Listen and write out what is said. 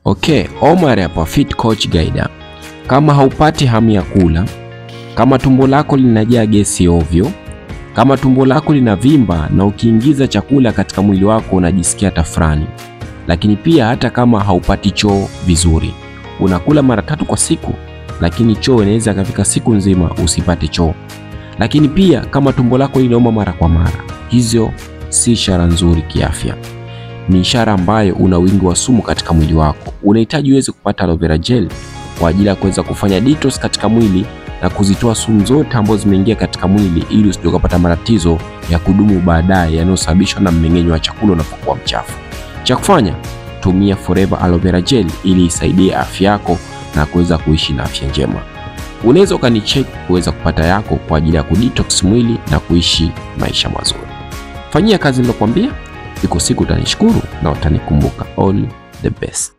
Okay, Omar hapa, Fit Coach Guide. Kama haupati hamu ya kula, kama tumbo lako linajaa gesi ovyo, kama tumbo lako linavimba na ukiingiza chakula katika mwili wako unajisikia tafrani, lakini pia hata kama haupati choo vizuri, unakula mara 3 kwa siku, lakini choo inaweza kafika siku nzima usipate choo, lakini pia kama tumbo lako linauma mara kwa mara, hizo si ishara nzuri kiafya. Ni ishara ambayo una wingi wa sumu katika mwili wako. Unahitaji uweze kupata aloe vera gel kwa ajili ya kuweza kufanya detox katika mwili na kuzitoa sumu zote ambazo zimeingia katika mwili, ili usije kupata matatizo ya kudumu baadaye yanayosababishwa na mmeng'enyo wa chakula unapokuwa mchafu. Cha kufanya, tumia Forever Aloe Vera Gel ili isaidie afya yako na kuweza kuishi na afya njema. Unaweza ukanicheck kuweza kupata yako kwa ajili ya kudetox mwili na kuishi maisha mazuri. Fanyia kazi nilokuambia, iko siku utanishukuru na utanikumbuka. All the best.